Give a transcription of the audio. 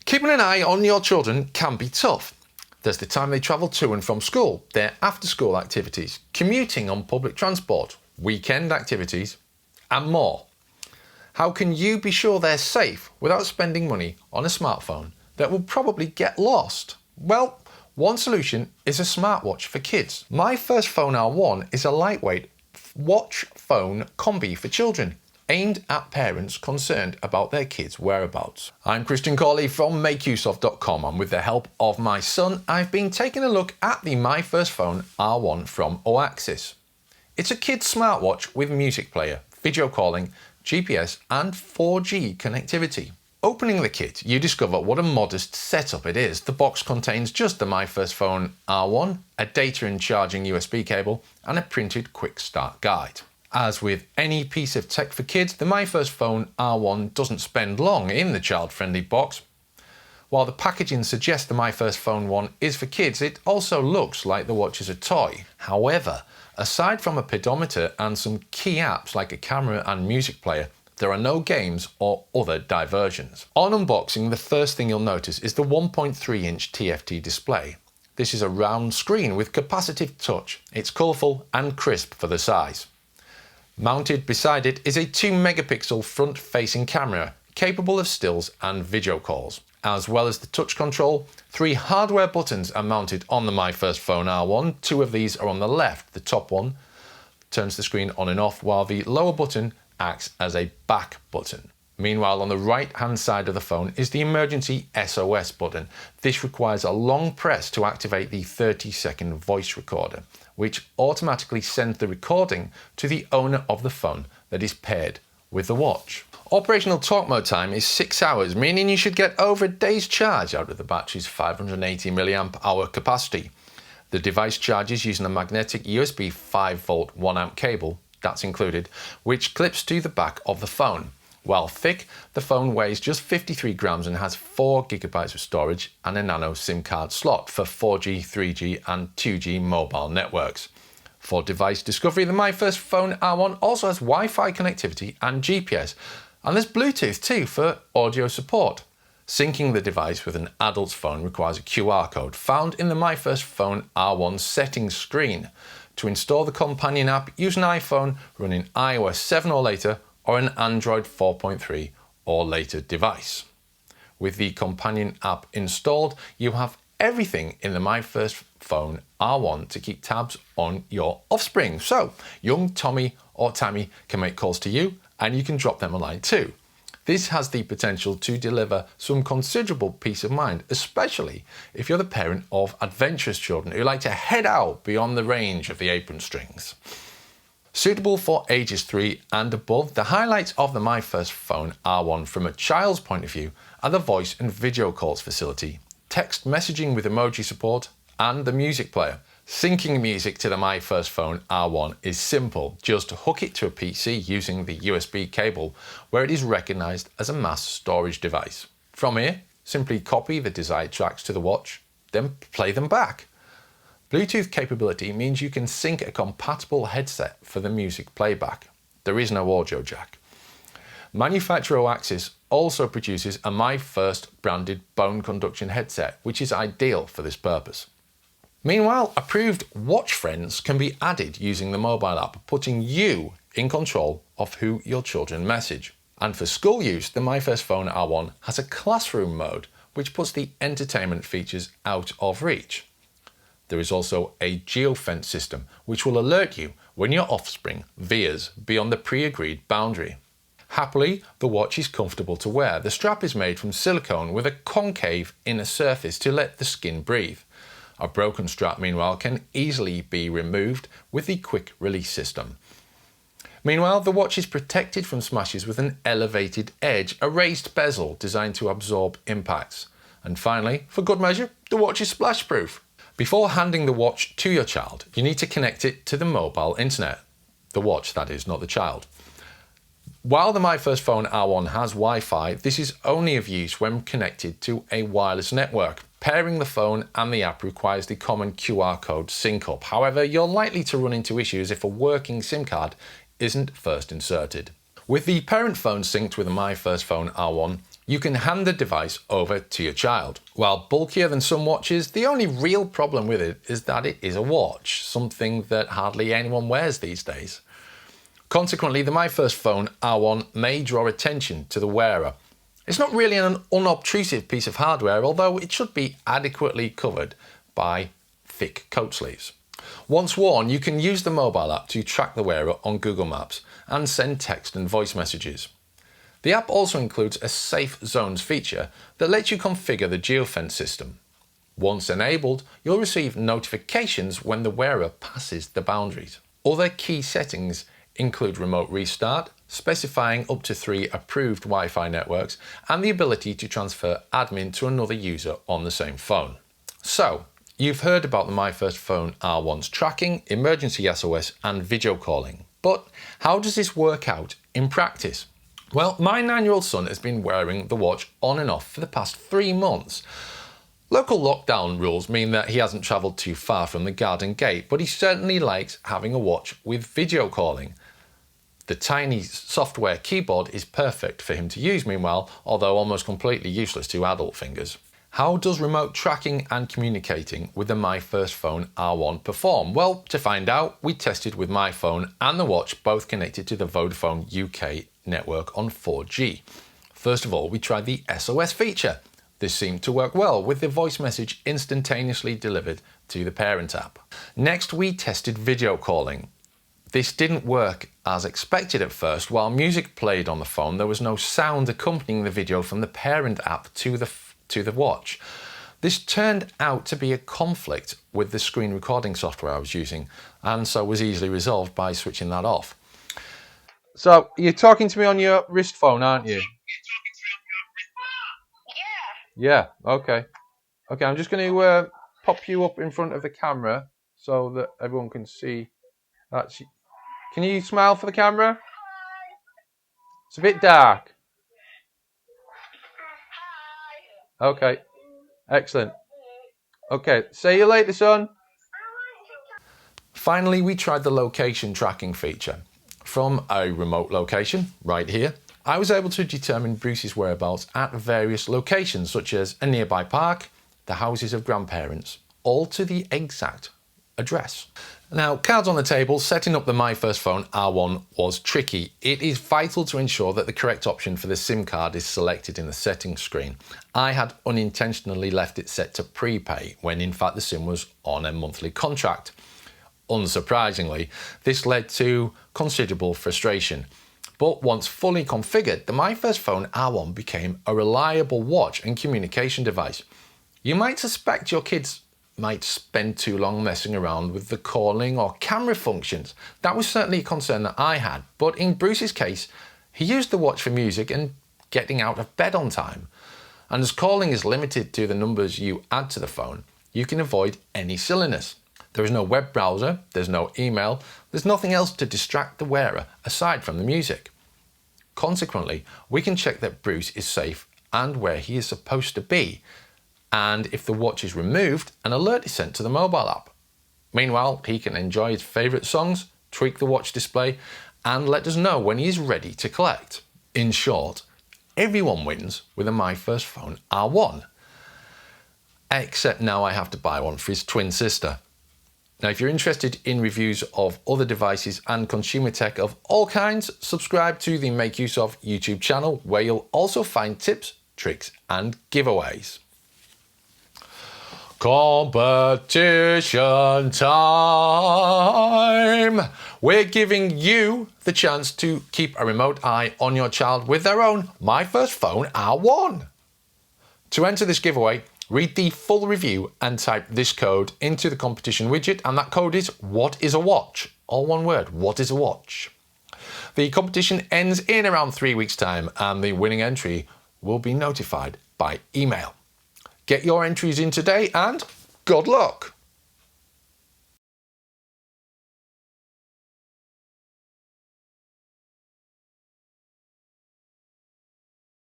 Keeping an eye on your children can be tough. There's the time they travel to and from school, their after-school activities, commuting on public transport, weekend activities, and more. How can you be sure they're safe without spending money on a smartphone that will probably get lost? Well, one solution is a smartwatch for kids. myFirst Fone R1 is a lightweight watch-phone combi for children, aimed at parents concerned about their kids' whereabouts. I'm Christian Corley from MakeUseOf.com, and with the help of my son, I've been taking a look at the myFirst Fone R1 from Oasis. It's a kid's smartwatch with music player, video calling, GPS and 4G connectivity. Opening the kit, you discover what a modest setup it is. The box contains just the myFirst Fone R1, a data and charging USB cable, and a printed quick start guide. As with any piece of tech for kids, the myFirst Fone R1 doesn't spend long in the child-friendly box. While the packaging suggests the myFirst Fone 1 is for kids, it also looks like the watch is a toy. However, aside from a pedometer and some key apps like a camera and music player, there are no games or other diversions. On unboxing, the first thing you'll notice is the 1.3-inch TFT display. This is a round screen with capacitive touch. It's colourful and crisp for the size. Mounted beside it is a 2-megapixel front-facing camera capable of stills and video calls. As well as the touch control, 3 hardware buttons are mounted on the myFirst Fone R1. 2 of these are on the left. The top one turns the screen on and off, while the lower button acts as a back button. Meanwhile, on the right-hand side of the phone is the emergency SOS button. This requires a long press to activate the 30-second voice recorder, which automatically sends the recording to the owner of the phone that is paired with the watch. Operational talk mode time is 6 hours, meaning you should get over a day's charge out of the battery's 580 mAh capacity. The device charges using a magnetic USB 5V 1A cable, that's included, which clips to the back of the phone. While thick, the phone weighs just 53 grams and has 4 GB of storage and a nano SIM card slot for 4G, 3G and 2G mobile networks. For device discovery, the myFirst Fone R1 also has Wi-Fi connectivity and GPS, and there's Bluetooth too for audio support. Syncing the device with an adult's phone requires a QR code found in the myFirst Fone R1 settings screen. To install the companion app, use an iPhone running iOS 7 or later, or an Android 4.3 or later device. With the companion app installed, you have everything in the myFirst Fone R1 to keep tabs on your offspring. So young Tommy or Tammy can make calls to you, and you can drop them a line too. This has the potential to deliver some considerable peace of mind, especially if you're the parent of adventurous children who like to head out beyond the range of the apron strings. Suitable for ages 3 and above, the highlights of the myFirst Fone R1 from a child's point of view are the voice and video calls facility, text messaging with emoji support, and the music player. Syncing music to the myFirst Fone R1 is simple. Just hook it to a PC using the USB cable, where it is recognised as a mass storage device. From here, simply copy the desired tracks to the watch, then play them back. Bluetooth capability means you can sync a compatible headset for the music playback. There is no audio jack. Manufacturer Oasis also produces a myFirst branded bone conduction headset, which is ideal for this purpose. Meanwhile, approved watch friends can be added using the mobile app, putting you in control of who your children message. And for school use, the myFirst Fone R1 has a classroom mode, which puts the entertainment features out of reach. There is also a geofence system, which will alert you when your offspring veers beyond the pre-agreed boundary. Happily, the watch is comfortable to wear. The strap is made from silicone with a concave inner surface to let the skin breathe. A broken strap, meanwhile, can easily be removed with the quick release system. Meanwhile, the watch is protected from smashes with an elevated edge, a raised bezel designed to absorb impacts. And finally, for good measure, the watch is splash-proof. Before handing the watch to your child, you need to connect it to the mobile internet. The watch, that is, not the child. While the myFirst Fone R1 has Wi-Fi, this is only of use when connected to a wireless network. Pairing the phone and the app requires the common QR code sync-up. However, you're likely to run into issues if a working SIM card isn't first inserted. With the parent phone synced with the myFirst Fone R1, you can hand the device over to your child. While bulkier than some watches, the only real problem with it is that it is a watch, something that hardly anyone wears these days. Consequently, the myFirst Fone R1 may draw attention to the wearer. It's not really an unobtrusive piece of hardware, although it should be adequately covered by thick coat sleeves. Once worn, you can use the mobile app to track the wearer on Google Maps and send text and voice messages. The app also includes a Safe Zones feature that lets you configure the geofence system. Once enabled, you'll receive notifications when the wearer passes the boundaries. Other key settings include remote restart, specifying up to 3 approved Wi-Fi networks, and the ability to transfer admin to another user on the same phone. So, you've heard about the myFirst Fone R1's tracking, emergency SOS, and video calling. But how does this work out in practice? Well, my 9-year-old son has been wearing the watch on and off for the past 3 months. Local lockdown rules mean that he hasn't travelled too far from the garden gate, but he certainly likes having a watch with video calling. The tiny software keyboard is perfect for him to use meanwhile, although almost completely useless to adult fingers. How does remote tracking and communicating with the myFirst Fone R1 perform? Well, to find out, we tested with my phone and the watch both connected to the Vodafone UK network on 4G. First of all, we tried the SOS feature. This seemed to work well, with the voice message instantaneously delivered to the parent app. Next, we tested video calling. This didn't work as expected at first. While music played on the phone, there was no sound accompanying the video from the parent app to the watch. This turned out to be a conflict with the screen recording software I was using, and so was easily resolved by switching that off. So, you're talking to me on your wrist phone, aren't you? Yeah, okay. Okay, I'm just going to pop you up in front of the camera so that everyone can see. Can you smile for the camera? It's a bit dark. Okay, excellent. Okay, see you later, son. Finally, we tried the location tracking feature. From a remote location, right here, I was able to determine Bruce's whereabouts at various locations, such as a nearby park, the houses of grandparents, all to the exact address. Now, cards on the table, setting up the myFirst Fone R1 was tricky. It is vital to ensure that the correct option for the SIM card is selected in the settings screen. I had unintentionally left it set to prepay, when in fact the SIM was on a monthly contract. Unsurprisingly, this led to considerable frustration. But once fully configured, the myFirst Fone R1 became a reliable watch and communication device. You might suspect your kids might spend too long messing around with the calling or camera functions. That was certainly a concern that I had, but in Bruce's case, he used the watch for music and getting out of bed on time. And as calling is limited to the numbers you add to the phone, you can avoid any silliness. There is no web browser, there's no email, there's nothing else to distract the wearer aside from the music. Consequently, we can check that Bruce is safe and where he is supposed to be. And if the watch is removed, an alert is sent to the mobile app. Meanwhile, he can enjoy his favourite songs, tweak the watch display, and let us know when he is ready to collect. In short, everyone wins with a myFirst Fone R1. Except now I have to buy one for his twin sister. Now, if you're interested in reviews of other devices and consumer tech of all kinds, subscribe to the Make Use Of YouTube channel, where you'll also find tips, tricks, and giveaways. Competition time! We're giving you the chance to keep a remote eye on your child with their own myFirst Fone R1. To enter this giveaway, read the full review and type this code into the competition widget, and that code is "What is a watch?" All one word, what is a watch? The competition ends in around 3 weeks' time, and the winning entry will be notified by email. Get your entries in today and good luck!